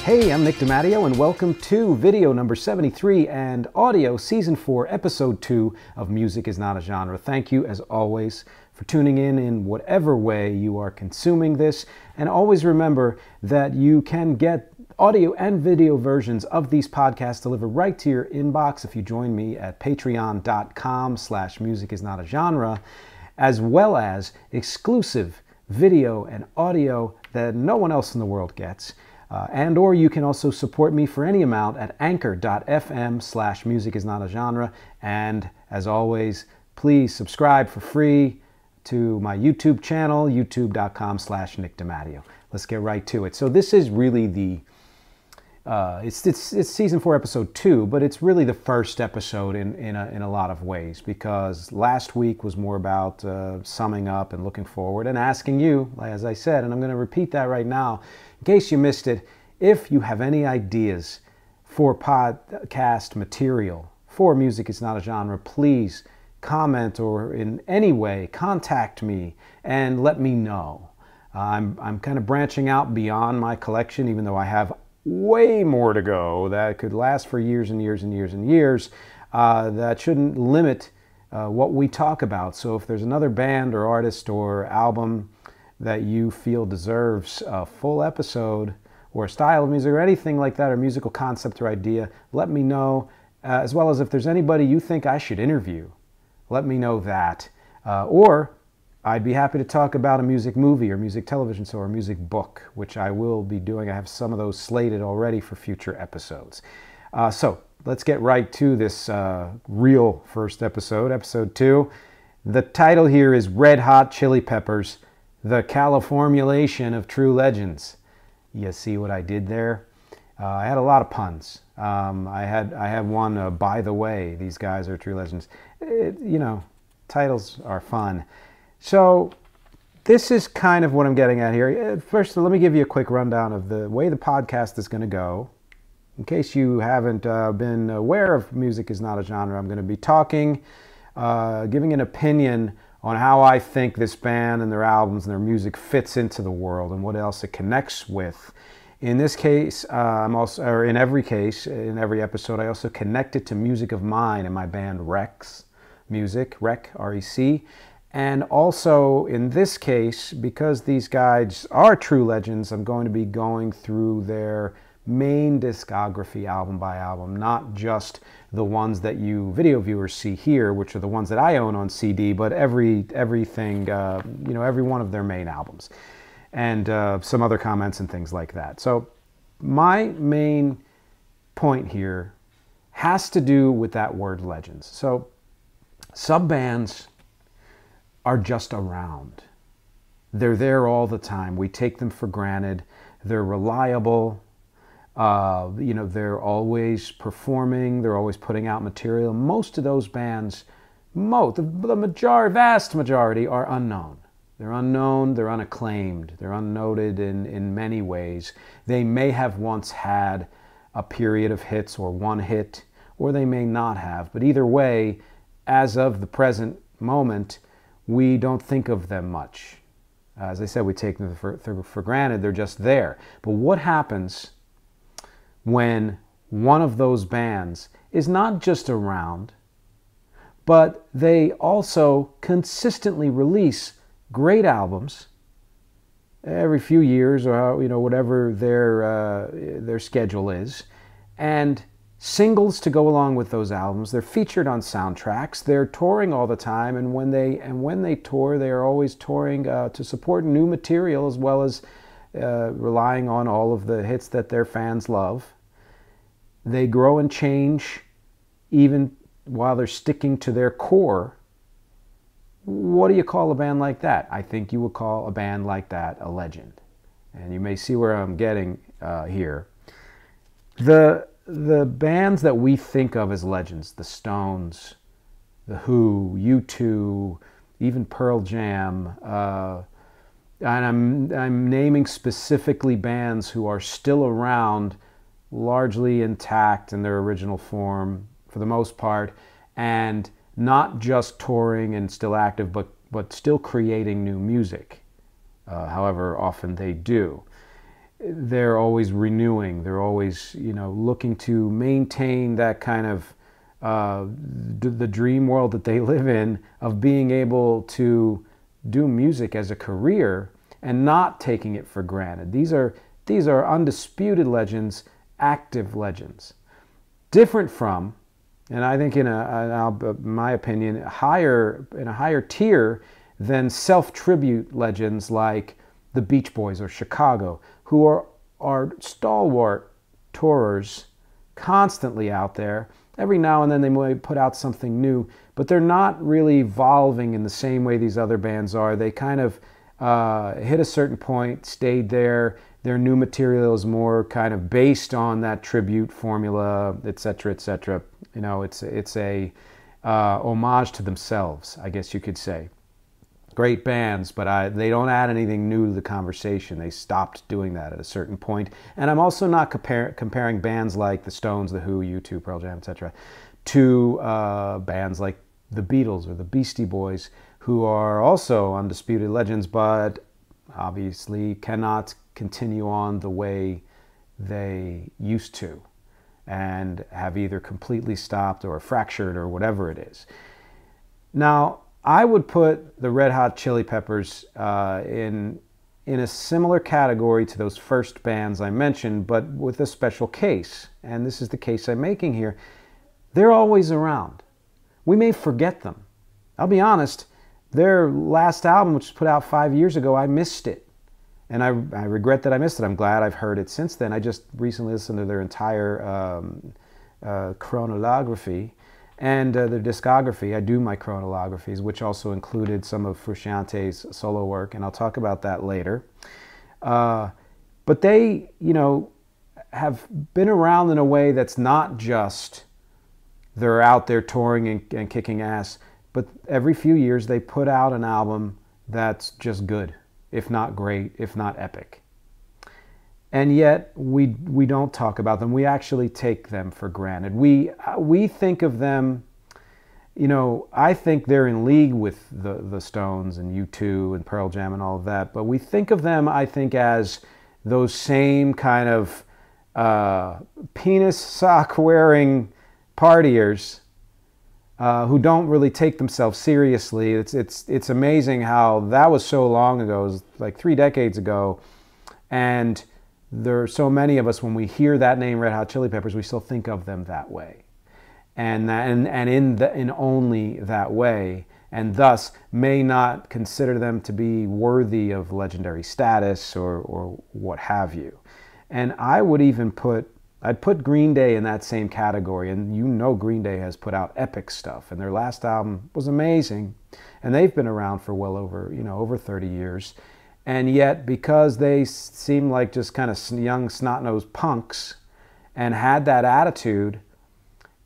Hey, I'm Nick DeMatteo, and welcome to video number 73 and audio season 4, episode 2 of Music is Not a Genre. Thank you, as always, for tuning in whatever way you are consuming this. And always remember that you can get audio and video versions of these podcasts delivered right to your inbox if you join me at patreon.com/musicisnotagenre, as well as exclusive video and audio that no one else in the world gets. Or you can also support me for any amount at anchor.fm/musicisnotagenre. And as always, please subscribe for free to my YouTube channel, youtube.com/Nick DeMatteo. Let's get right to it. So this is really it's season 4, episode 2, but it's really the first episode in a lot of ways, because last week was more about summing up and looking forward and asking you, as I said, and I'm going to repeat that right now, in case you missed it, if you have any ideas for podcast material for Music is Not a Genre, please comment or in any way contact me and let me know. I'm kind of branching out beyond my collection, even though I have way more to go that could last for years and years and years and years. That shouldn't limit what we talk about. So if there's another band or artist or album that you feel deserves a full episode, or a style of music or anything like that, or musical concept or idea, let me know. As well as if there's anybody you think I should interview, let me know that. Or I'd be happy to talk about a music movie or music television show or music book, which I will be doing. I have some of those slated already for future episodes. So let's get right to this real first episode, episode 2. The title here is Red Hot Chili Peppers, The Califormulation of True Legends. You see what I did there? I had a lot of puns. I had one, by the way, these guys are true legends. Titles are fun. So this is kind of what I'm getting at here. First, let me give you a quick rundown of the way the podcast is going to go. In case you haven't been aware of Music is Not a Genre, I'm going to be talking, giving an opinion on how I think this band and their albums and their music fits into the world and what else it connects with. In this case, in every case, in every episode, I also connect it to music of mine and my band Rex Music, Rec, R-E-C. And also, in this case, because these guys are true legends, I'm going to be going through their main discography album by album, not just the ones that you video viewers see here, which are the ones that I own on CD, but everything, every one of their main albums, and some other comments and things like that. So my main point here has to do with that word legends. So some bands are just around. They're there all the time. We take them for granted. They're reliable. They're always performing. They're always putting out material. Most of those bands, vast majority, are unknown. They're unknown, they're unacclaimed, they're unnoted in many ways. They may have once had a period of hits or one hit, or they may not have. But either way, as of the present moment, we don't think of them much. As I said, we take them for granted. They're just there. But what happens when one of those bands is not just around, but they also consistently release great albums every few years, or whatever their schedule is, and singles to go along with those albums. They're featured on soundtracks. They're touring all the time, and when they tour, they are always touring to support new material, as well as relying on all of the hits that their fans love. They grow and change even while they're sticking to their core. What do you call a band like that? I think you would call a band like that a legend. And you may see where I'm getting here. The bands that we think of as legends, the Stones, the Who, U2, even Pearl Jam, and I'm naming specifically bands who are still around, largely intact in their original form for the most part, and not just touring and still active, but still creating new music, however often they do. they're always renewing. They're always, looking to maintain that kind of the dream world that they live in of being able to do music as a career and not taking it for granted. These are undisputed legends, active legends, different from, and I think in my opinion, in a higher tier than self-tribute legends like the Beach Boys or Chicago, who are stalwart tourers, constantly out there. Every now and then they might put out something new, but they're not really evolving in the same way these other bands are. They kind of hit a certain point, stayed there. Their new material is more kind of based on that tribute formula, etc., etc. It's a homage to themselves, I guess you could say. Great bands, but they don't add anything new to the conversation. They stopped doing that at a certain point. And I'm also not comparing bands like the Stones, the Who, U2, Pearl Jam, etc., to bands like the Beatles or the Beastie Boys, who are also undisputed legends, but obviously cannot continue on the way they used to and have either completely stopped or fractured or whatever it is. Now, I would put the Red Hot Chili Peppers in a similar category to those first bands I mentioned, but with a special case. And this is the case I'm making here. They're always around. We may forget them. I'll be honest, their last album, which was put out 5 years ago, I missed it. And I regret that I missed it. I'm glad I've heard it since then. I just recently listened to their entire chronology. And their discography. I do my chronologies, which also included some of Furciante's solo work, and I'll talk about that later. But they, have been around in a way that's not just they're out there touring and kicking ass, but every few years they put out an album that's just good, if not great, if not epic. And yet we don't talk about them. We actually take them for granted. We think of them, I think they're in league with the Stones and U2 and Pearl Jam and all of that. But we think of them, I think, as those same kind of penis sock wearing partiers who don't really take themselves seriously. It's amazing how that was so long ago. It was like 3 decades ago, and there are so many of us, when we hear that name, Red Hot Chili Peppers, we still think of them that way, and in only that way, and thus may not consider them to be worthy of legendary status or what have you. And I would even I'd put Green Day in that same category, and Green Day has put out epic stuff, and their last album was amazing, and they've been around for well over over 30 years. And yet, because they seem like just kind of young, snot-nosed punks and had that attitude,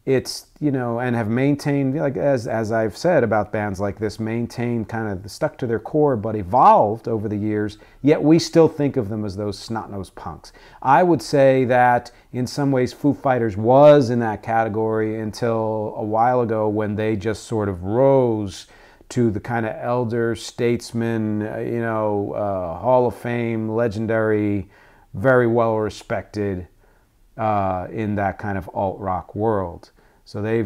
it's, and have maintained, like as I've said about bands like this, maintained kind of stuck to their core, but evolved over the years, yet we still think of them as those snot-nosed punks. I would say that in some ways Foo Fighters was in that category until a while ago, when they just sort of rose to the kind of elder statesman, Hall of Fame, legendary, very well respected in that kind of alt-rock world. So they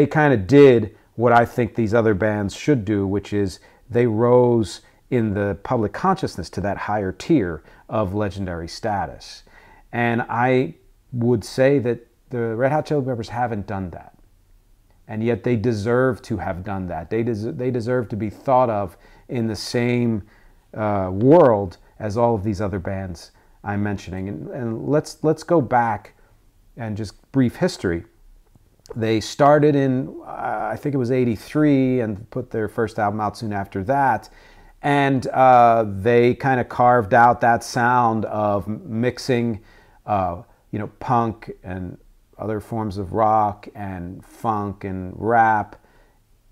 kind of did what I think these other bands should do, which is they rose in the public consciousness to that higher tier of legendary status. And I would say that the Red Hot Chili Peppers haven't done that. And yet they deserve to have done that. They deserve to be thought of in the same world as all of these other bands I'm mentioning. And let's go back and just brief history. They started in, I think it was 83, and put their first album out soon after that. And they kind of carved out that sound of mixing, punk and other forms of rock and funk and rap,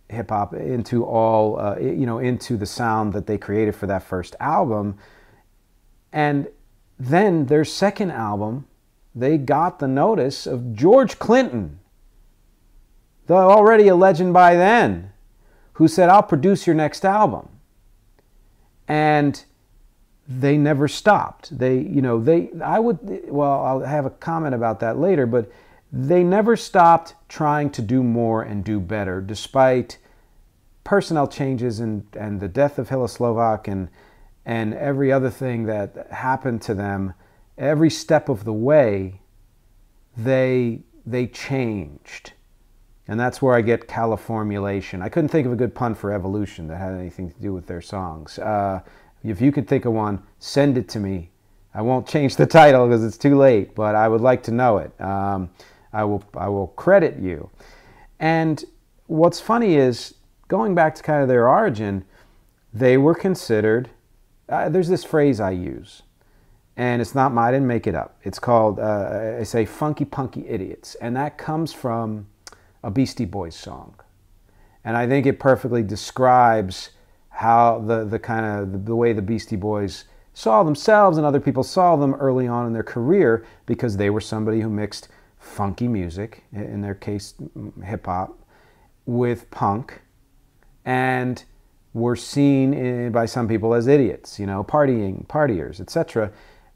hip hop into all, into the sound that they created for that first album. And then their second album, they got the notice of George Clinton, though already a legend by then, who said, "I'll produce your next album." And they never stopped. I'll have a comment about that later, but they never stopped trying to do more and do better, despite personnel changes and the death of Hilla Slovak and every other thing that happened to them. Every step of the way, they changed. And that's where I get Califormulation. I couldn't think of a good pun for evolution that had anything to do with their songs. If you could think of one, send it to me. I won't change the title because it's too late, but I would like to know it. I will credit you. And what's funny is, going back to kind of their origin, they were considered, there's this phrase I use, and it's not mine, I didn't make it up. It's called, I say, funky punky idiots. And that comes from a Beastie Boys song. And I think it perfectly describes how the way the Beastie Boys saw themselves and other people saw them early on in their career, because they were somebody who mixed funky music, in their case hip-hop, with punk, and were seen by some people as idiots, partiers, etc.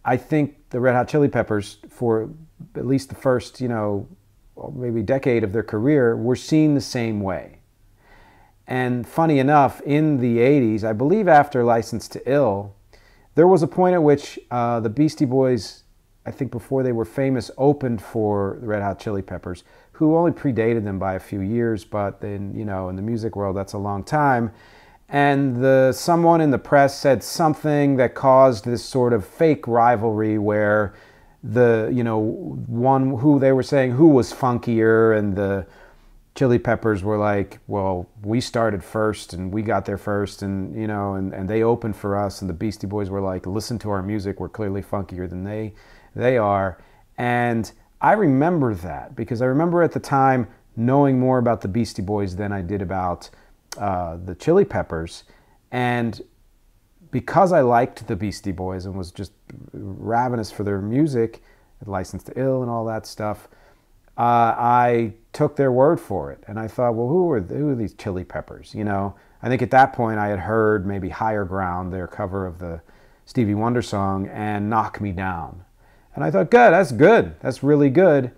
I think the Red Hot Chili Peppers, for at least the first, maybe decade of their career, were seen the same way. And funny enough, in the 80s, I believe after License to Ill, there was a point at which the Beastie Boys, I think before they were famous, opened for the Red Hot Chili Peppers, who only predated them by a few years, but then, in the music world, that's a long time. And someone in the press said something that caused this sort of fake rivalry where one who they were saying who was funkier, and the Chili Peppers were like, well, we started first and we got there first, and and they opened for us, and the Beastie Boys were like, listen to our music, we're clearly funkier than they are. And I remember that because I remember at the time knowing more about the Beastie Boys than I did about the Chili Peppers. And because I liked the Beastie Boys and was just ravenous for their music, License to Ill and all that stuff, I took their word for it. And I thought, well, who are these Chili Peppers? I think at that point I had heard maybe Higher Ground, their cover of the Stevie Wonder song, and Knock Me Down. And I thought, good, that's really good.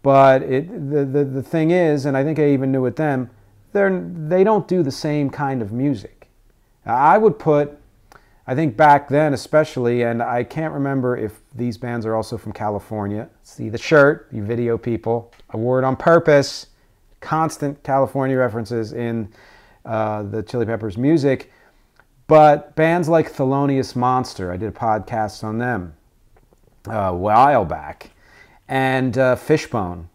But the thing is, and I think I even knew it then, they don't do the same kind of music. I would put, I think back then especially, and I can't remember if these bands are also from California. See the shirt, you video people. I wore it on purpose. Constant California references in the Chili Peppers music. But bands like Thelonious Monster, I did a podcast on them a while back. And Fishbone.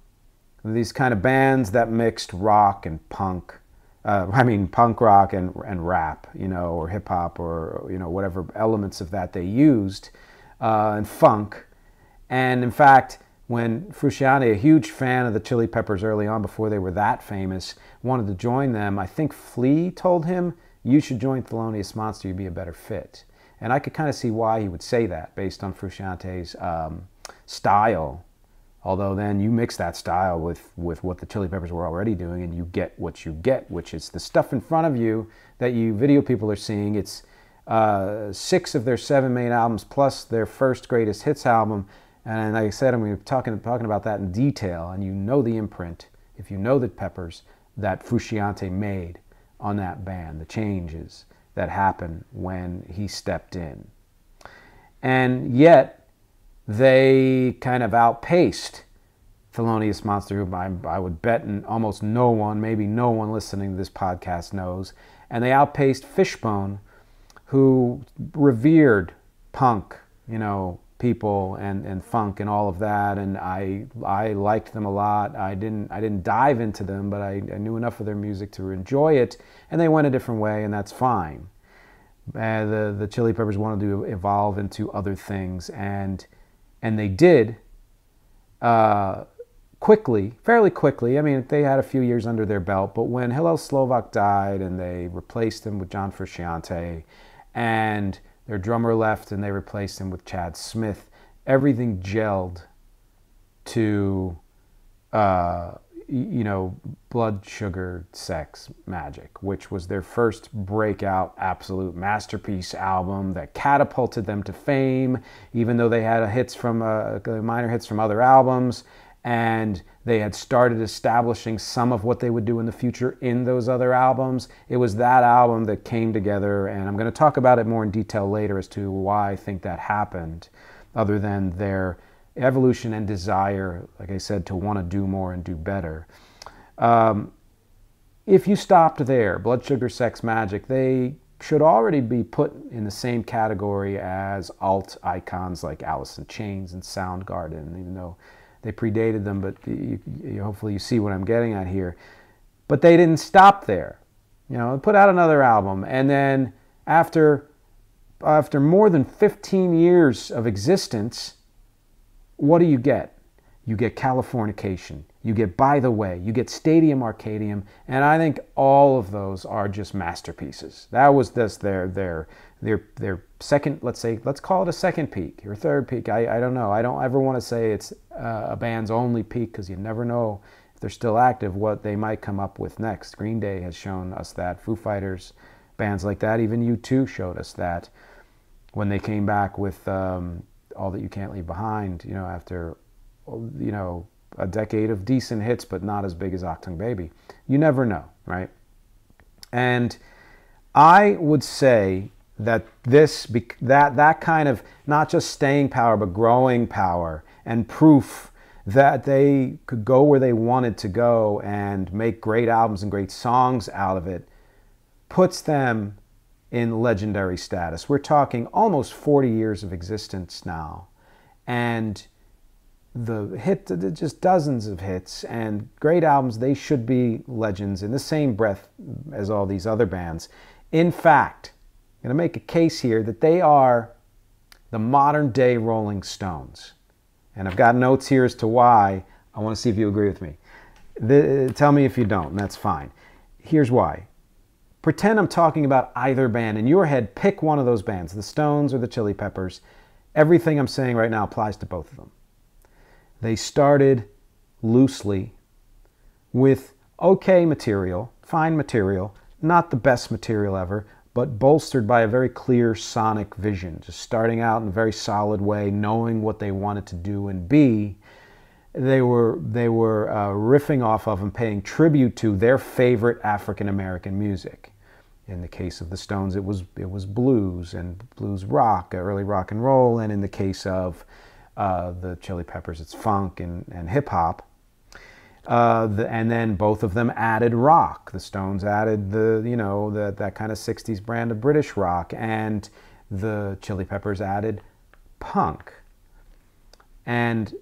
These kind of bands that mixed rock and punk. Punk rock and rap, or hip hop, or, whatever elements of that they used, and funk. And in fact, when Furciante, a huge fan of the Chili Peppers early on, before they were that famous, wanted to join them, I think Flea told him, you should join Thelonious Monster, you'd be a better fit. And I could kind of see why he would say that based on Furciante's style. Although then you mix that style with what the Chili Peppers were already doing, and you get what you get, which is the stuff in front of you that you video people are seeing. It's 6 of their 7 main albums plus their first greatest hits album. And like I said, I'm going to be talking about that in detail. And you know the imprint, if you know the Peppers, that Furciante made on that band, the changes that happened when he stepped in. And yet, they kind of outpaced Thelonious Monster, who I would bet almost no one, maybe no one listening to this podcast knows. And they outpaced Fishbone, who revered punk, people and funk and all of that. And I liked them a lot. I didn't dive into them, but I knew enough of their music to enjoy it. And they went a different way, and that's fine. The Chili Peppers wanted to evolve into other things, and they did fairly quickly. I mean, they had a few years under their belt, but when Hilla Slovak died and they replaced him with John Furciante, and their drummer left and they replaced him with Chad Smith, everything gelled to, you know, Blood Sugar Sex Magic, which was their first breakout absolute masterpiece album that catapulted them to fame, even though they had minor hits from other albums, and they had started establishing some of what they would do in the future in those other albums. It was that album that came together, and I'm going to talk about it more in detail later as to why I think that happened, other than their evolution and desire, like I said, to want to do more and do better. If you stopped there, Blood Sugar Sex Magic, they should already be put in the same category as alt icons like Alice in Chains and Soundgarden, even though they predated them, but hopefully you see what I'm getting at here. But they didn't stop there. You know, they put out another album, and then after more than 15 years of existence, what do you get? You get Californication. You get By the Way. You get Stadium Arcadium, and I think all of those are just masterpieces. That was just their second, let's call it a second peak or third peak. I don't know. I don't ever want to say it's a band's only peak, because you never know if they're still active what they might come up with next. Green Day has shown us that. Foo Fighters, bands like that. Even U2 showed us that when they came back with All That You Can't Leave Behind, you know, after, you know, a decade of decent hits, but not as big as Octung Baby. You never know, right? And I would say that that kind of not just staying power, but growing power and proof that they could go where they wanted to go and make great albums and great songs out of it puts them in legendary status. We're talking almost 40 years of existence now, and just dozens of hits and great albums. They should be legends in the same breath as all these other bands. In fact, I'm going to make a case here that they are the modern day Rolling Stones. And I've got notes here as to why. I want to see if you agree with me. Tell me if you don't, and that's fine. Here's why. Pretend I'm talking about either band. In your head, pick one of those bands, the Stones or the Chili Peppers. Everything I'm saying right now applies to both of them. They started loosely with okay material, fine material, not the best material ever, but bolstered by a very clear sonic vision, just starting out in a very solid way, knowing what they wanted to do and be. They were riffing off of and paying tribute to their favorite African-American music. In the case of the Stones, it was blues and blues rock, early rock and roll, and in the case of the Chili Peppers, it's funk and hip hop. And then both of them added rock. The Stones added that kind of 60s brand of British rock, and the Chili Peppers added punk and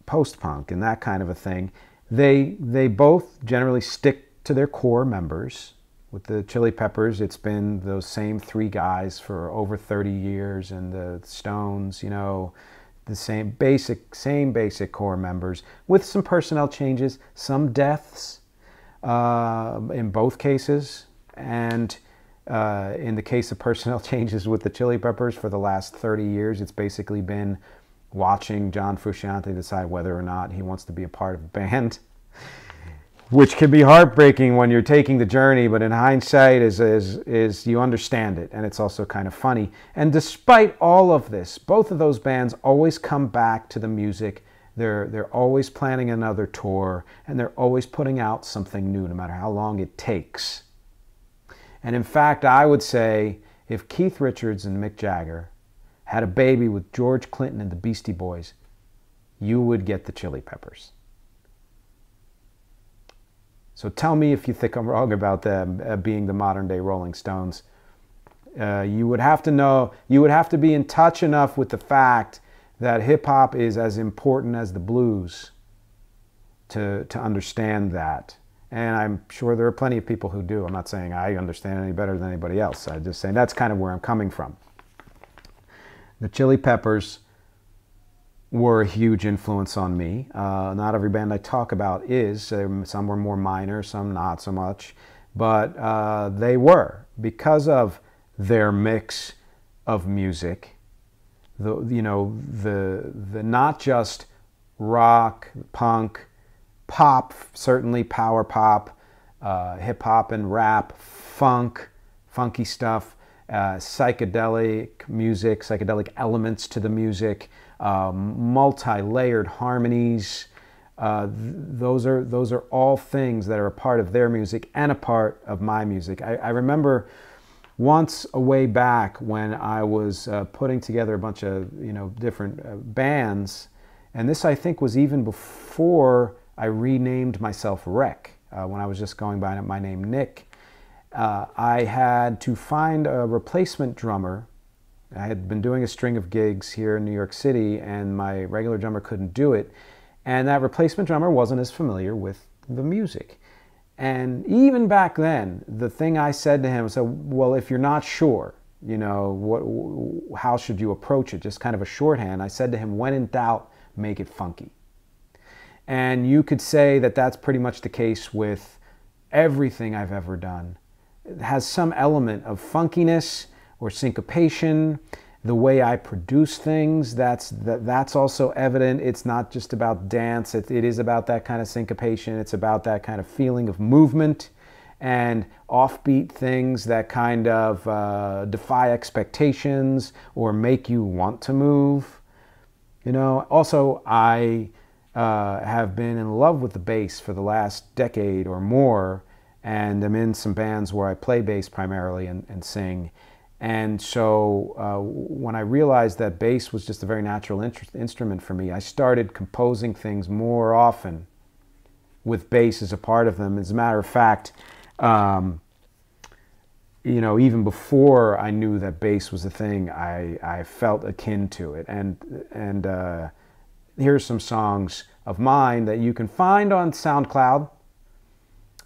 post-punk and that kind of a thing. They both generally stick to their core members. With the Chili Peppers, it's been those same three guys for over 30 years, and the Stones, you know, the same basic core members with some personnel changes, some deaths in both cases, and in the case of personnel changes with the Chili Peppers for the last 30 years, it's basically been watching John Furciante decide whether or not he wants to be a part of a band, which can be heartbreaking when you're taking the journey, but in hindsight is you understand it, and it's also kind of funny. And despite all of this, both of those bands always come back to the music. They're always planning another tour, and they're always putting out something new, no matter how long it takes. And in fact, I would say if Keith Richards and Mick Jagger had a baby with George Clinton and the Beastie Boys, you would get the Chili Peppers. So tell me if you think I'm wrong about them being the modern day Rolling Stones. You would have to be in touch enough with the fact that hip hop is as important as the blues to understand that. And I'm sure there are plenty of people who do. I'm not saying I understand any better than anybody else. I'm just saying that's kind of where I'm coming from. The Chili Peppers were a huge influence on me. Not every band I talk about is. Some were more minor, some not so much. But they were, because of their mix of music, the not just rock, punk, pop, certainly power pop, hip hop and rap, funky stuff, psychedelic music, psychedelic elements to the music, multi-layered harmonies. Those are all things that are a part of their music and a part of my music. I remember once a way back when I was putting together a bunch of different bands, and this I think was even before I renamed myself Rec, when I was just going by my name Nick. I had to find a replacement drummer. I had been doing a string of gigs here in New York City, and my regular drummer couldn't do it. And that replacement drummer wasn't as familiar with the music. And even back then, the thing I said to him was, well, if you're not sure, how should you approach it? Just kind of a shorthand. I said to him, when in doubt, make it funky. And you could say that that's pretty much the case with everything I've ever done. It has some element of funkiness or syncopation. The way I produce things, that's also evident. It's not just about dance. It is about that kind of syncopation. It's about that kind of feeling of movement and offbeat things that kind of defy expectations or make you want to move. Also, I have been in love with the bass for the last decade or more, and I'm in some bands where I play bass primarily and sing. And so when I realized that bass was just a very natural instrument for me, I started composing things more often with bass as a part of them. As a matter of fact, even before I knew that bass was a thing, I felt akin to it. And here's some songs of mine that you can find on SoundCloud.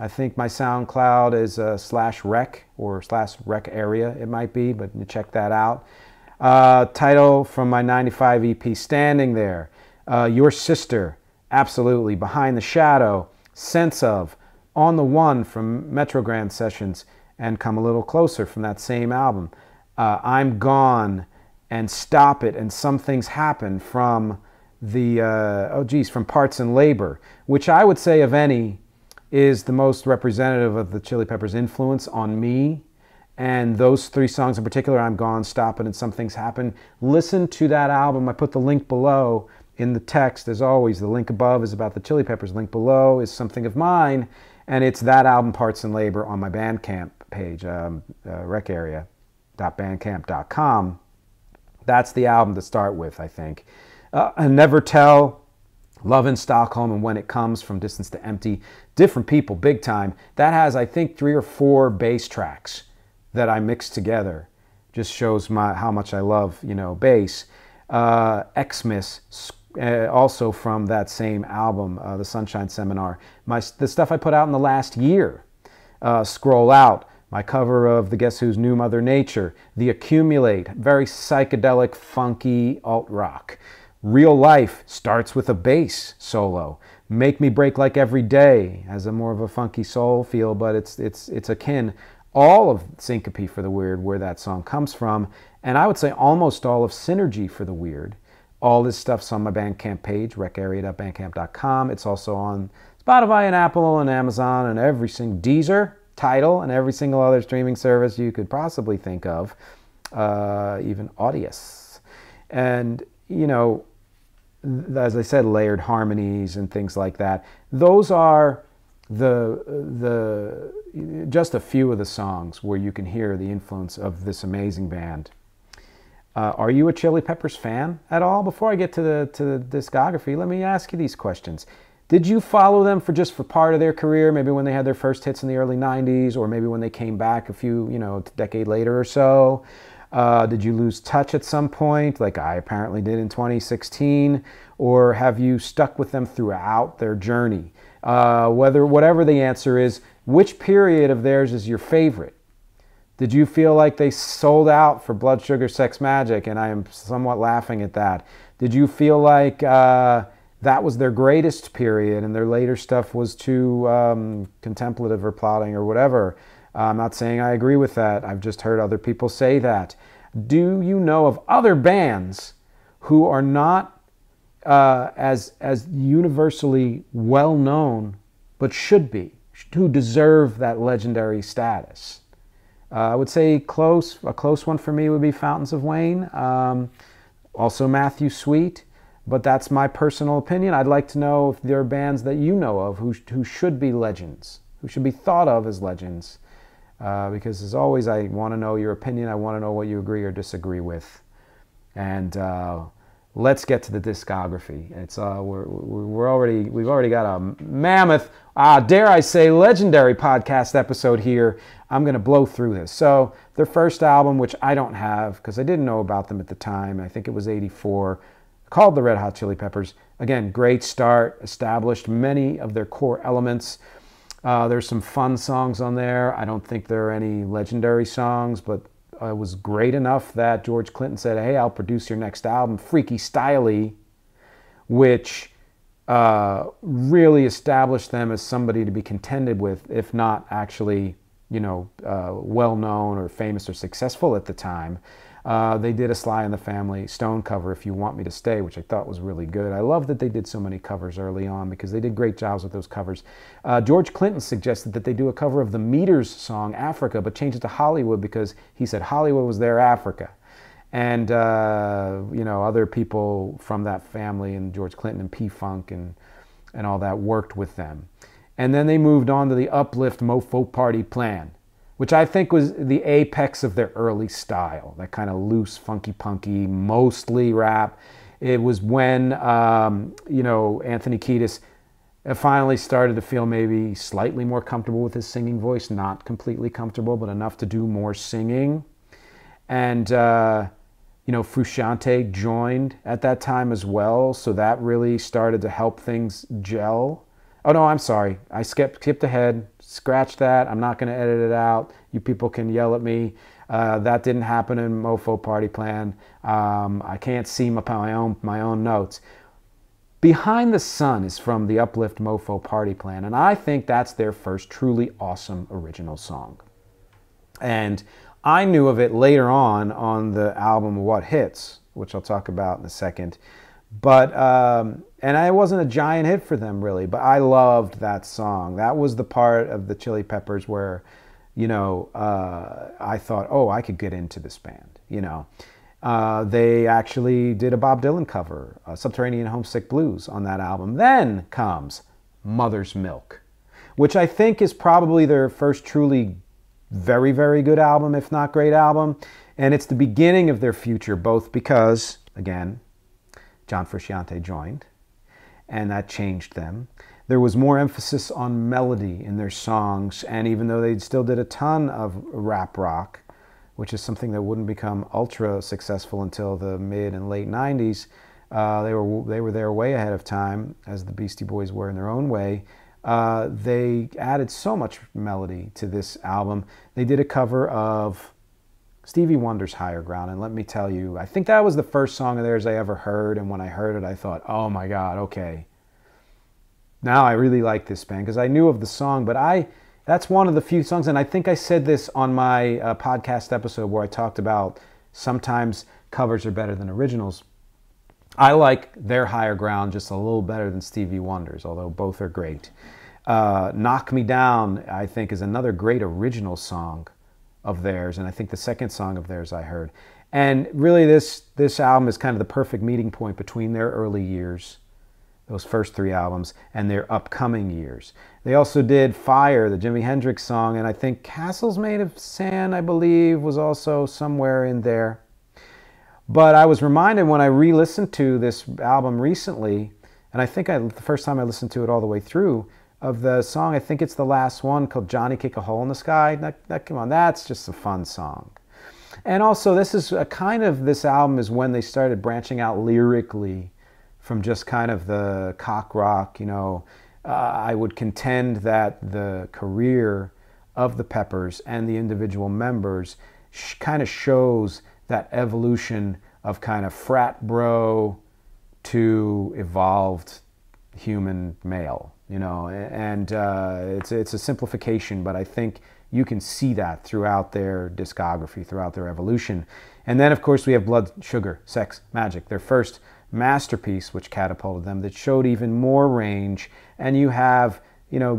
I think my SoundCloud is /rec or /rec area, it might be, but you check that out. Title from my 95 EP, Standing There. Your Sister, absolutely. Behind the Shadow, Sense of, On the One from Metrogrand Sessions, and Come a Little Closer from that same album. I'm Gone and Stop It and Some Things Happen from from Parts and Labor, which I would say of any is the most representative of the Chili Peppers' influence on me. And those three songs in particular, I'm Gone, Stop It, and Some Things Happen. Listen to that album. I put the link below in the text. As always, the link above is about the Chili Peppers. The link below is something of mine, and it's that album, Parts and Labor, on my Bandcamp page, recarea.bandcamp.com. That's the album to start with, I think. Never Tell, Love in Stockholm, and When It Comes, From Distance to Empty. Different people, big time. That has, I think, 3 or 4 bass tracks that I mixed together. Just shows how much I love, bass. Xmas, also from that same album, The Sunshine Seminar. The stuff I put out in the last year. Scroll Out, my cover of the Guess Who's New Mother Nature. The Accumulate, very psychedelic, funky alt-rock. Real Life starts with a bass solo. Make Me Break Like Every Day has a more of a funky soul feel, but it's akin. All of Syncope for the Weird, where that song comes from, and I would say almost all of Synergy for the Weird. All this stuff's on my Bandcamp page, recarea.bandcamp.com. It's also on Spotify and Apple and Amazon and every single Deezer, Tidal, and every single other streaming service you could possibly think of, even Audius. And, as I said, layered harmonies and things like that. Those are just a few of the songs where you can hear the influence of this amazing band. Are you a Chili Peppers fan at all? Before I get to the discography, let me ask you these questions. Did you follow them for part of their career, maybe when they had their first hits in the early 90s, or maybe when they came back a decade later or so? Did you lose touch at some point, like I apparently did in 2016? Or have you stuck with them throughout their journey? Whatever the answer is, which period of theirs is your favorite? Did you feel like they sold out for Blood Sugar Sex Magik? And I am somewhat laughing at that. Did you feel like that was their greatest period and their later stuff was too contemplative or plotting or whatever? I'm not saying I agree with that. I've just heard other people say that. Do you know of other bands who are not as universally well known, but should be, who deserve that legendary status. I would say a close one for me would be Fountains of Wayne, also Matthew Sweet, but that's my personal opinion. I'd like to know if there are bands that you know of who should be legends, who should be thought of as legends, because as always, I want to know your opinion. I want to know what you agree or disagree with, and let's get to the discography. It's we've already got a mammoth, dare I say, legendary podcast episode here. I'm going to blow through this. So their first album, which I don't have because I didn't know about them at the time, I think it was '84, called the Red Hot Chili Peppers. Again, great start, established many of their core elements. There's some fun songs on there. I don't think there are any legendary songs, but it was great enough that George Clinton said, hey, I'll produce your next album, Freaky Styley, which really established them as somebody to be contended with, if not actually, well-known or famous or successful at the time. They did a Sly and the Family Stone cover, If You Want Me to Stay, which I thought was really good. I love that they did so many covers early on because they did great jobs with those covers. George Clinton suggested that they do a cover of the Meters song, Africa, but change it to Hollywood because he said Hollywood was their Africa. And, other people from that family and George Clinton and P-Funk and all that worked with them. And then they moved on to the Uplift Mofo Party Plan, which I think was the apex of their early style, that kind of loose, funky, punky, mostly rap. It was when, Anthony Kiedis finally started to feel maybe slightly more comfortable with his singing voice, not completely comfortable, but enough to do more singing. And, Furciante joined at that time as well, so that really started to help things gel. Oh, no, I'm sorry. I skipped ahead. Scratch that. I'm not going to edit it out. You people can yell at me. That didn't happen in Mofo Party Plan. I can't see my own notes. Behind the Sun is from the Uplift Mofo Party Plan, and I think that's their first truly awesome original song. And I knew of it later on the album What Hits, which I'll talk about in a second. But, and it wasn't a giant hit for them really, but I loved that song. That was the part of the Chili Peppers where, I thought, oh, I could get into this band, They actually did a Bob Dylan cover, Subterranean Homesick Blues, on that album. Then comes Mother's Milk, which I think is probably their first truly very, very good album, if not great album. And it's the beginning of their future, both because, again, John Furciante joined, and that changed them. There was more emphasis on melody in their songs, and even though they still did a ton of rap rock, which is something that wouldn't become ultra successful until the mid and late 90s, they were there way ahead of time, as the Beastie Boys were in their own way. They added so much melody to this album. They did a cover of Stevie Wonder's Higher Ground, and let me tell you, I think that was the first song of theirs I ever heard, and when I heard it, I thought, oh my God, okay. Now I really like this band, because I knew of the song, but that's one of the few songs, and I think I said this on my podcast episode where I talked about sometimes covers are better than originals. I like their Higher Ground just a little better than Stevie Wonder's, although both are great. Knock Me Down, I think, is another great original song of theirs, and I think the second song of theirs I heard. And really this album is kind of the perfect meeting point between their early years, those first three albums, and their upcoming years. They also did Fire, the Jimi Hendrix song, and I think Castles Made of Sand, I believe, was also somewhere in there. But I was reminded when I re-listened to this album recently, and I think the first time I listened to it all the way through, of the song, I think it's the last one, called Johnny Kick a Hole in the Sky. Come on, that's just a fun song. And also, this album is when they started branching out lyrically from just kind of the cock rock, I would contend that the career of the Peppers and the individual members kind of shows that evolution of kind of frat bro to evolved human male, and it's a simplification, but I think you can see that throughout their discography, throughout their evolution. And then, of course, we have Blood, Sugar, Sex, Magic, their first masterpiece, which catapulted them, that showed even more range. And you have, you know,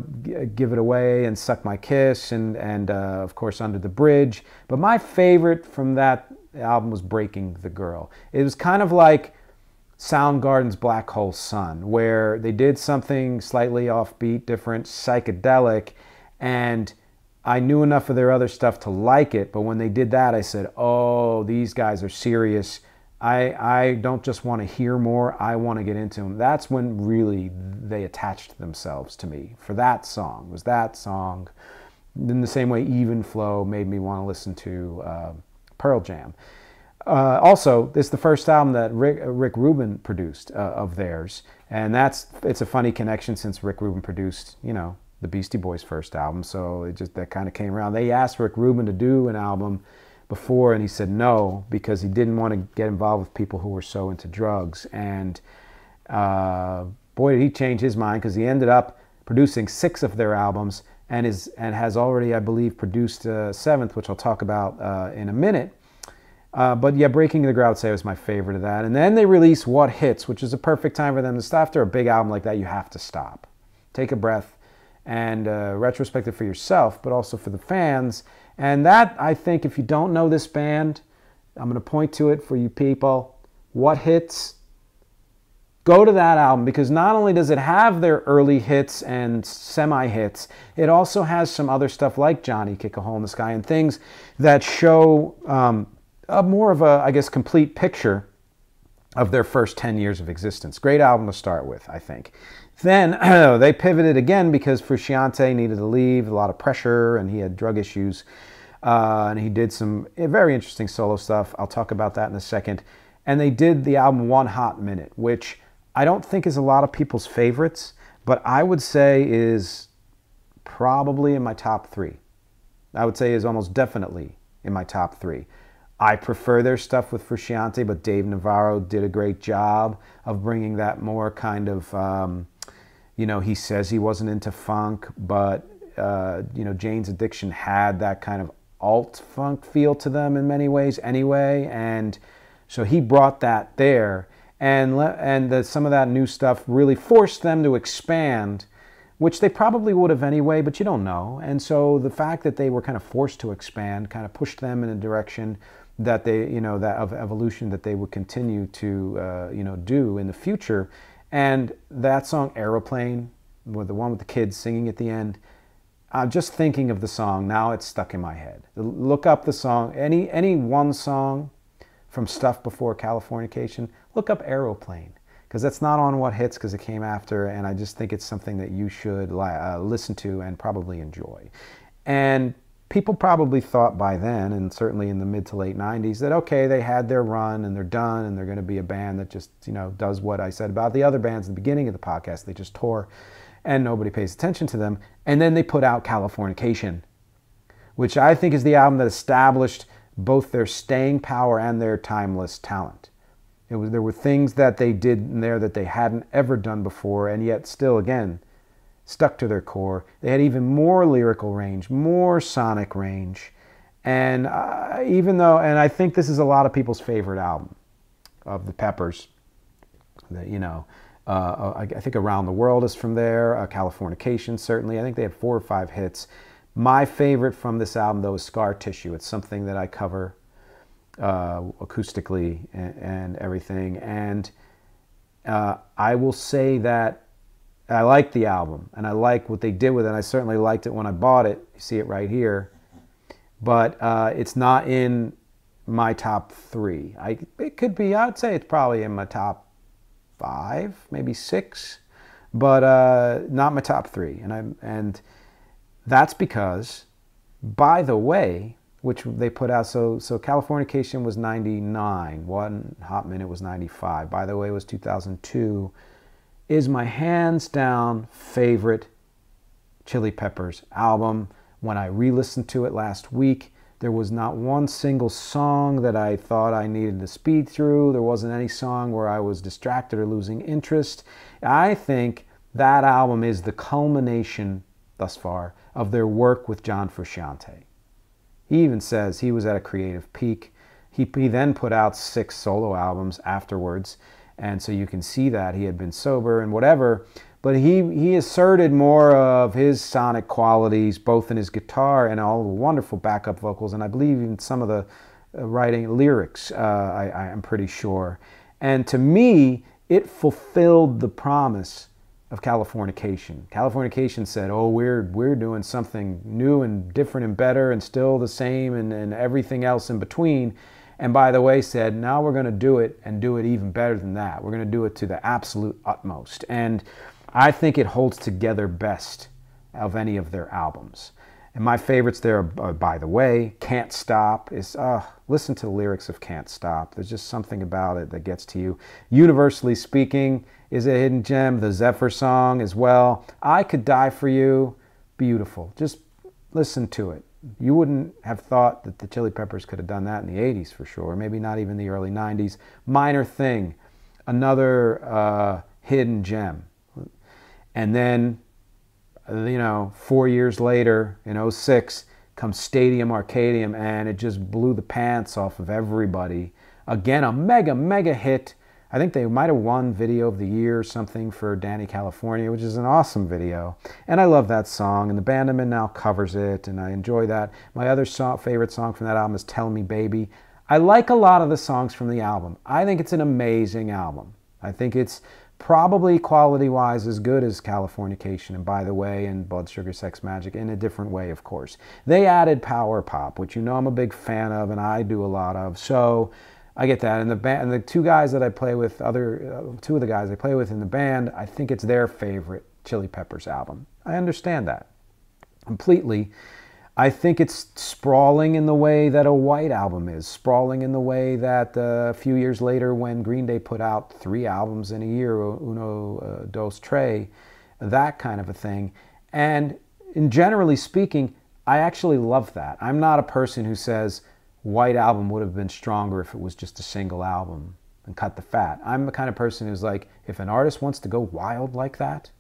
Give It Away and Suck My Kiss and of course, Under the Bridge. But my favorite from that album was Breaking the Girl. It was kind of like Soundgarden's Black Hole Sun, where they did something slightly offbeat, different, psychedelic, and I knew enough of their other stuff to like it, but when they did that, I said, oh, these guys are serious. I don't just want to hear more, I want to get into them. That's when really they attached themselves to me for that song. It was that song. In the same way, Even Flow made me want to listen to Pearl Jam. Also, this is the first album that Rick Rubin produced of theirs, and it's a funny connection since Rick Rubin produced, you know, the Beastie Boys' first album, so that kind of came around. They asked Rick Rubin to do an album before, and he said no because he didn't want to get involved with people who were so into drugs. And boy, did he change his mind, because he ended up producing 6 of their albums and has already, I believe, produced a 7th, which I'll talk about in a minute. But yeah, Breaking the Girl, I would say, was my favorite of that. And then they released What Hits, which is a perfect time for them to stop. After a big album like that, you have to stop, take a breath, and retrospective for yourself, but also for the fans. And that, I think, if you don't know this band, I'm going to point to it for you people. What Hits? Go to that album, because not only does it have their early hits and semi-hits, it also has some other stuff like Johnny, Kick a Hole in the Sky, and things that show more of a, I guess, complete picture of their first 10 years of existence. Great album to start with, I think. Then they pivoted again because Furciante needed to leave, a lot of pressure, and he had drug issues. And he did some very interesting solo stuff. I'll talk about that in a second. And they did the album One Hot Minute, which I don't think is a lot of people's favorites, but I would say is probably in my top 3. I would say is almost definitely in my top 3. I prefer their stuff with Furciante, but Dave Navarro did a great job of bringing that more kind of, you know, he says he wasn't into funk, but, you know, Jane's Addiction had that kind of alt-funk feel to them in many ways anyway, and so he brought that there, and some of that new stuff really forced them to expand, which they probably would have anyway, but you don't know. And so the fact that they were kind of forced to expand kind of pushed them in a direction that they, you know, that of evolution that they would continue to, you know, do in the future. And that song, Aeroplane, with the one with the kids singing at the end, I'm just thinking of the song, now it's stuck in my head. Look up the song, any one song from stuff before Californication, look up Aeroplane, because that's not on What Hits, because it came after, and I just think it's something that you should listen to and probably enjoy. And people probably thought by then, and certainly in the mid to late 90s, that okay, they had their run and they're done and they're going to be a band that just, you know, does what I said about the other bands at the beginning of the podcast. They just tour and nobody pays attention to them. And then they put out Californication, which I think is the album that established both their staying power and their timeless talent. There were things that they did in there that they hadn't ever done before, and yet still, again, stuck to their core. They had even more lyrical range, more sonic range. And even though, and I think this is a lot of people's favorite album of the Peppers, that, you know, I think Around the World is from there, Californication certainly. I think they had 4 or 5 hits. My favorite from this album, though, is Scar Tissue. It's something that I cover acoustically and everything. And I will say that I like the album, and I like what they did with it. I certainly liked it when I bought it. You see it right here. But it's not in my top 3. It could be, I would say it's probably in my top 5, maybe 6, but not my top 3. And that's because, by the way, which they put out, so Californication was 99, One Hot Minute was 95, By the Way was 2002, is my hands down favorite Chili Peppers album. When I re-listened to it last week, there was not one single song that I thought I needed to speed through. There wasn't any song where I was distracted or losing interest. I think that album is the culmination, thus far, of their work with John Frusciante. He even says he was at a creative peak. He then put out 6 solo albums afterwards, and so you can see that he had been sober and whatever. But he asserted more of his sonic qualities, both in his guitar and all the wonderful backup vocals, and I believe even some of the writing lyrics, I'm pretty sure. And to me, it fulfilled the promise of Californication. Californication said, oh, we're doing something new and different and better and still the same and everything else in between. And by the way, said, now we're going to do it and do it even better than that. We're going to do it to the absolute utmost. And I think it holds together best of any of their albums. And my favorites there are, by the way, Can't Stop. Listen to the lyrics of Can't Stop. There's just something about it that gets to you. Universally Speaking is a hidden gem. The Zephyr song as well. I Could Die For You. Beautiful. Just listen to it. You wouldn't have thought that the Chili Peppers could have done that in the 80s for sure. Maybe not even the early 90s. Minor Thing. Another hidden gem. And then, 4 years later, in 06, comes Stadium Arcadium, and it just blew the pants off of everybody. Again, a mega, mega hit. I think they might have won Video of the Year or something for Danny California, which is an awesome video. And I love that song, and the band I'm in now covers it, and I enjoy that. My other favorite song from that album is Tell Me Baby. I like a lot of the songs from the album. I think it's an amazing album. I think it's probably quality-wise as good as Californication, and by the way, and Blood Sugar Sex Magik, in a different way, of course. They added power pop, which I'm a big fan of, and I do a lot of. So I get that. And the band, and the two guys that I play with, two of the guys I play with in the band, I think it's their favorite Chili Peppers album. I understand that completely. I think it's sprawling in the way that a White Album is, sprawling in the way that a few years later when Green Day put out 3 albums in a year, Uno, Dos, Tres, that kind of a thing. And generally speaking, I actually love that. I'm not a person who says White Album would have been stronger if it was just a single album and cut the fat. I'm the kind of person who's like, if an artist wants to go wild like that,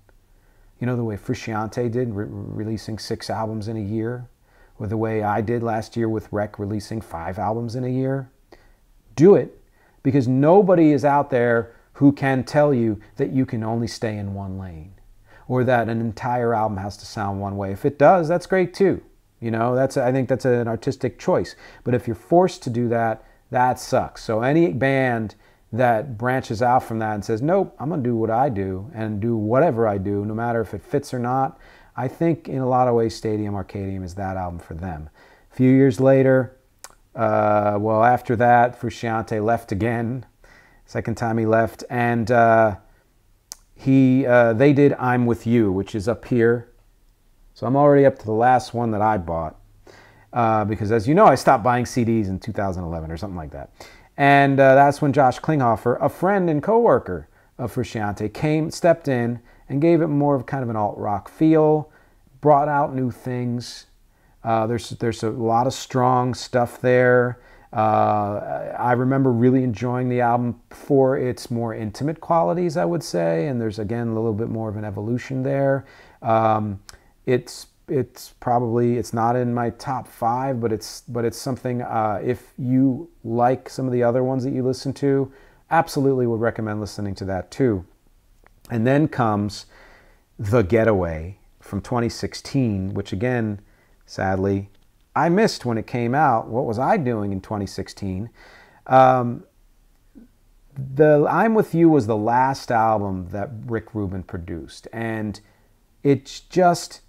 the way Furciante did, releasing 6 albums in a year, or the way I did last year with Rec, releasing 5 albums in a year, do it, because nobody is out there who can tell you that you can only stay in one lane, or that an entire album has to sound one way. If it does, that's great too. I think that's an artistic choice. But if you're forced to do that, that sucks. So any band that branches out from that and says, nope, I'm going to do what I do and do whatever I do, no matter if it fits or not, I think in a lot of ways Stadium Arcadium is that album for them. A few years later, after that, Furciante left again. Second time he left. And they did I'm With You, which is up here. So I'm already up to the last one that I bought. Because as you know, I stopped buying CDs in 2011 or something like that. And that's when Josh Klinghoffer, a friend and co-worker of Furciante, stepped in and gave it more of kind of an alt-rock feel, brought out new things. There's a lot of strong stuff there. I remember really enjoying the album for its more intimate qualities, I would say, and there's, again, a little bit more of an evolution there. It's not in my top 5, but it's something, if you like some of the other ones that you listen to, absolutely would recommend listening to that too. And then comes The Getaway from 2016, which again, sadly, I missed when it came out. What was I doing in 2016? I'm With You was the last album that Rick Rubin produced. And it's just,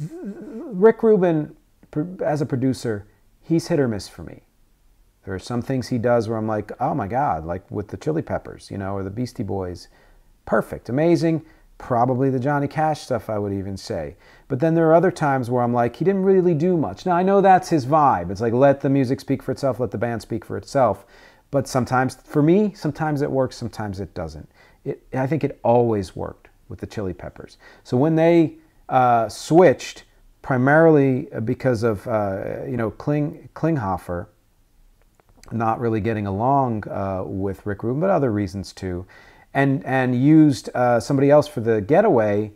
Rick Rubin, as a producer, he's hit or miss for me. There are some things he does where I'm like, oh my God, like with the Chili Peppers, or the Beastie Boys. Perfect, amazing, probably the Johnny Cash stuff, I would even say. But then there are other times where I'm like, he didn't really do much. Now, I know that's his vibe. It's like, let the music speak for itself, let the band speak for itself. But sometimes, for me, sometimes it works, sometimes it doesn't. I think it always worked with the Chili Peppers. So when they switched, primarily because of, Klinghoffer not really getting along with Rick Rubin, but other reasons too, and used somebody else for The Getaway,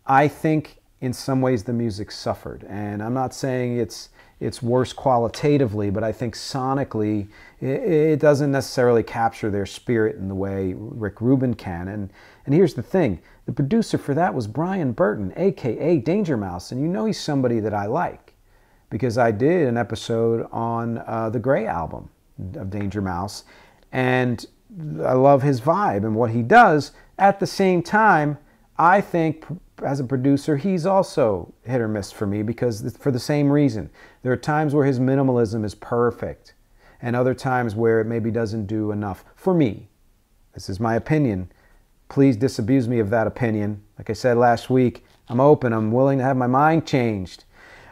I think in some ways the music suffered. And I'm not saying it's it's worse qualitatively, but I think sonically it doesn't necessarily capture their spirit in the way Rick Rubin can. And here's the thing, the producer for that was Brian Burton, aka Danger Mouse, and you know he's somebody that I like because I did an episode on the Grey album of Danger Mouse, and I love his vibe and what he does. At the same time, I think as a producer, he's also hit or miss for me because for the same reason. There are times where his minimalism is perfect and other times where it maybe doesn't do enough. For me, this is my opinion. Please disabuse me of that opinion. Like I said last week, I'm open. I'm willing to have my mind changed.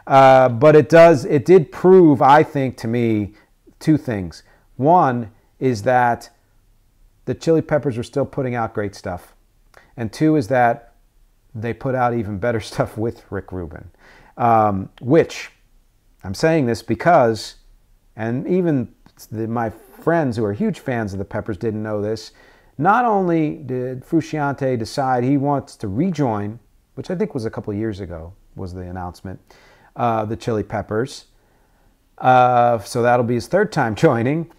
But it did prove, I think, to me, two things. One is that the Chili Peppers were still putting out great stuff. And two is that they put out even better stuff with Rick Rubin. Which, I'm saying this because, and even my friends who are huge fans of the Peppers didn't know this, not only did Furciante decide he wants to rejoin, which I think was a couple of years ago, was the announcement, the Chili Peppers. So that'll be his third time joining.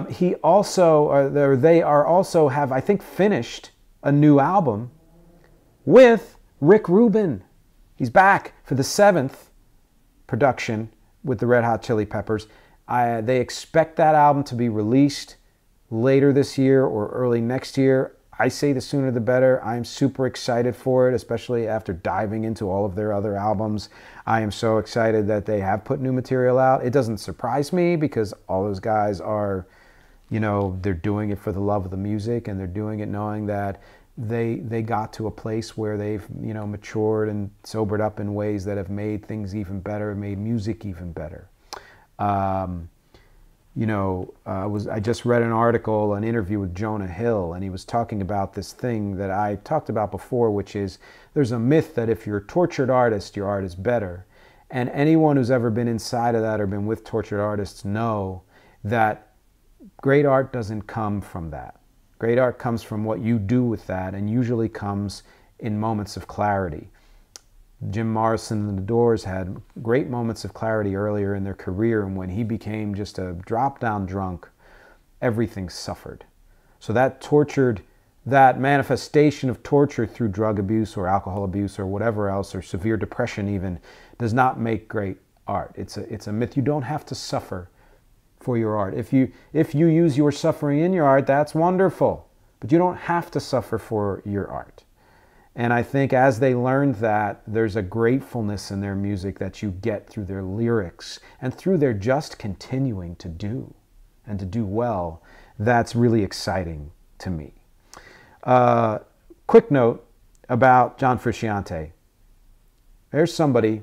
He also, they are also have, I think, finished a new album with Rick Rubin. He's back for the 7th production with the Red Hot Chili Peppers. They expect that album to be released later this year or early next year. I say the sooner the better. I'm super excited for it, especially after diving into all of their other albums. I am so excited that they have put new material out. It doesn't surprise me because all those guys are, you know, they're doing it for the love of the music, and they're doing it knowing that they got to a place where they've, you know, matured and sobered up in ways that have made things even better, made music even better. You know, I just read an article, an interview with Jonah Hill, and he was talking about this thing that I talked about before, which is there's a myth that if you're a tortured artist, your art is better. And anyone who's ever been inside of that or been with tortured artists know that great art doesn't come from that. Great art comes from what you do with that, and usually comes in moments of clarity. Jim Morrison and the Doors had great moments of clarity earlier in their career, and when he became just a drop-down drunk, everything suffered. So that manifestation of torture through drug abuse or alcohol abuse or whatever else, or severe depression even, does not make great art. It's a myth. You don't have to suffer for your art. If you use your suffering in your art, that's wonderful, but you don't have to suffer for your art. And I think as they learned that, there's a gratefulness in their music that you get through their lyrics and through their just continuing to do and to do well. That's really exciting to me. Quick note about John Furciante. There's somebody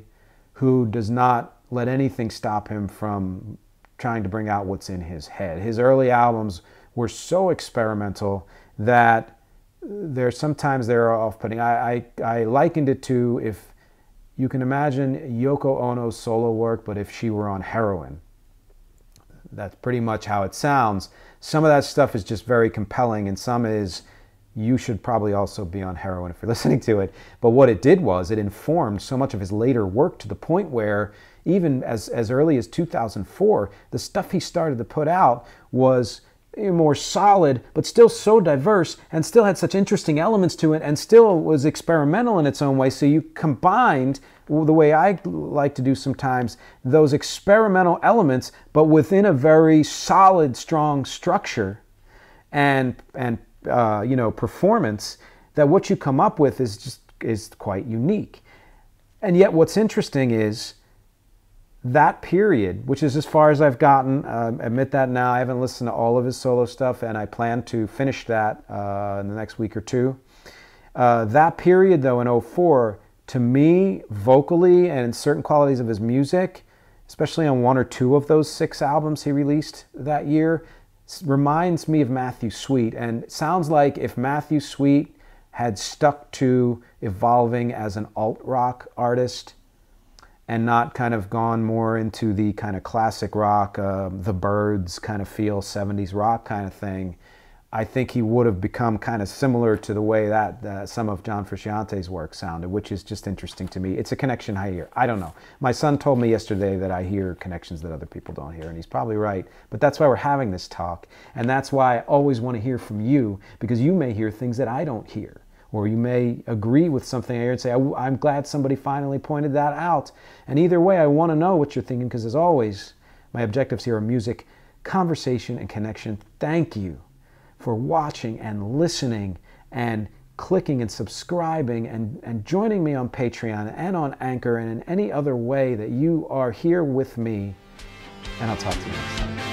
who does not let anything stop him from trying to bring out what's in his head. His early albums were so experimental that sometimes they're off-putting. I likened it to, if you can imagine Yoko Ono's solo work, but if she were on heroin. That's pretty much how it sounds. Some of that stuff is just very compelling, and some is, you should probably also be on heroin if you're listening to it. But what it did was, it informed so much of his later work to the point where, even as early as 2004, the stuff he started to put out was more solid, but still so diverse, and still had such interesting elements to it, and still was experimental in its own way. So you combined, the way I like to do sometimes, those experimental elements, but within a very solid, strong structure and you know, performance, that what you come up with is quite unique. And yet what's interesting is that period, which is as far as I've gotten, admit that now, I haven't listened to all of his solo stuff, and I plan to finish that in the next week or two. That period, though, in 2004, to me, vocally and in certain qualities of his music, especially on 1 or 2 of those 6 albums he released that year, reminds me of Matthew Sweet. And it sounds like if Matthew Sweet had stuck to evolving as an alt-rock artist, and not kind of gone more into the kind of classic rock, the Byrds kind of feel, 70s rock kind of thing, I think he would have become kind of similar to the way that some of John Furciante's work sounded, which is just interesting to me. It's a connection I hear. I don't know. My son told me yesterday that I hear connections that other people don't hear, and he's probably right. But that's why we're having this talk, and that's why I always want to hear from you, because you may hear things that I don't hear, or you may agree with something I hear and say, I'm glad somebody finally pointed that out. And either way, I want to know what you're thinking, because as always, my objectives here are music, conversation, and connection. Thank you for watching and listening and clicking and subscribing and joining me on Patreon and on Anchor and in any other way that you are here with me. And I'll talk to you next time.